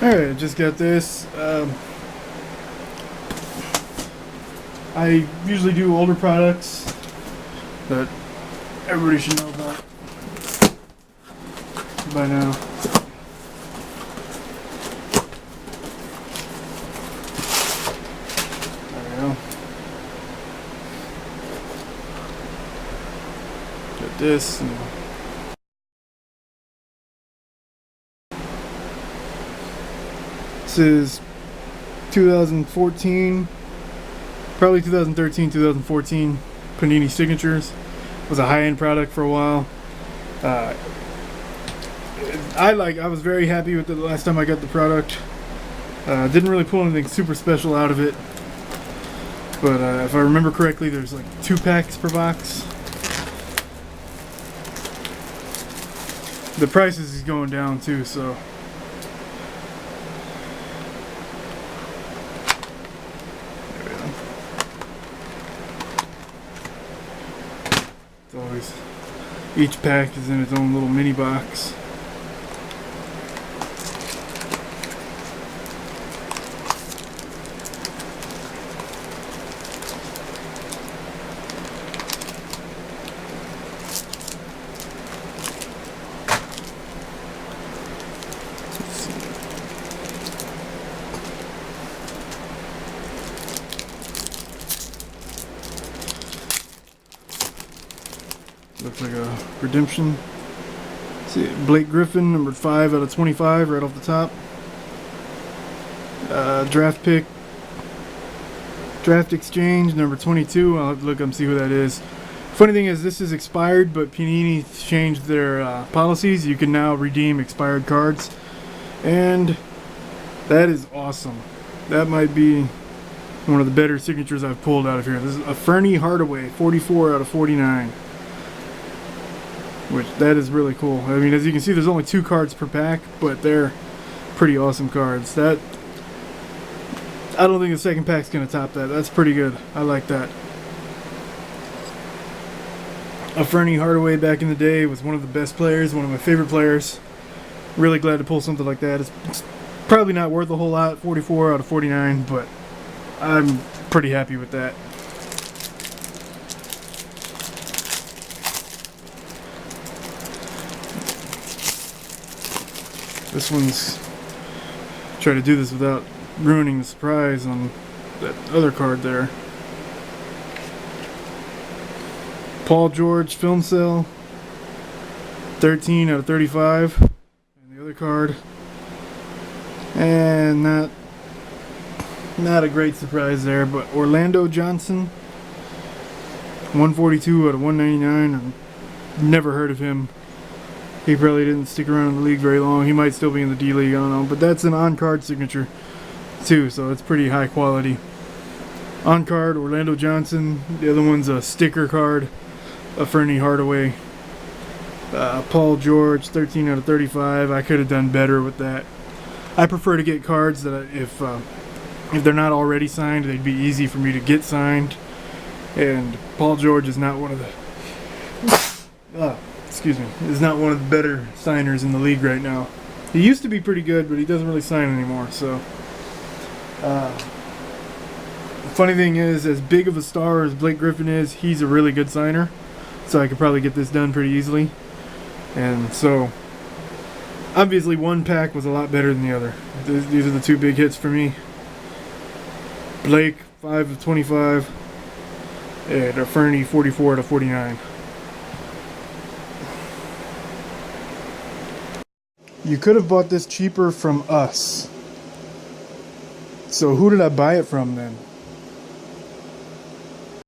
Alright, just got this. I usually do older products that everybody should know about by now. There we go. Got this. And this is 2014, probably 2013, 2014 Panini Signatures. It was a high-end product for a while. I was very happy with it the last time I got the product. Didn't really pull anything super special out of it, but if I remember correctly, there's like 2 packs per box. The prices is going down too, so it's always, each pack is in its own little mini box. Looks like a redemption. See, Blake Griffin, number 5 out of 25, right off the top. Draft pick, draft exchange, number 22. I'll have to look up and see who that is. Funny thing is, this is expired, but Panini changed their policies. You can now redeem expired cards, and that is awesome. That might be one of the better signatures I've pulled out of here. This is Anfernee Hardaway, 44 out of 49. Which, that is really cool. I mean, as you can see, there's only 2 cards per pack, but they're pretty awesome cards. That, I don't think the second pack's gonna top that. That's pretty good. I like that. Anfernee Hardaway back in the day was one of the best players, one of my favorite players. Really glad to pull something like that. It's probably not worth a whole lot, 44 out of 49, but I'm pretty happy with that. This one's, try to do this without ruining the surprise on that other card there. Paul George film cell, 13 out of 35. And the other card, and not a great surprise there, but Orlando Johnson, 142 out of 199. I've never heard of him. He probably didn't stick around in the league very long. He might still be in the D League, I don't know. But that's an on-card signature too, so it's pretty high quality. On-card, Orlando Johnson. The other one's a sticker card, Anfernee Hardaway. Paul George, 13 out of 35. I could have done better with that. I prefer to get cards that if they're not already signed, they'd be easy for me to get signed. And Paul George is not one of the... excuse me, is not one of the better signers in the league right now. He used to be pretty good, but he doesn't really sign anymore, so. The funny thing is, as big of a star as Blake Griffin is, he's a really good signer, so I could probably get this done pretty easily. And so, obviously one pack was a lot better than the other. These are the 2 big hits for me. Blake, 5 of 25, and Anfernee, 44 out of 49. You could have bought this cheaper from us. So who did I buy it from then?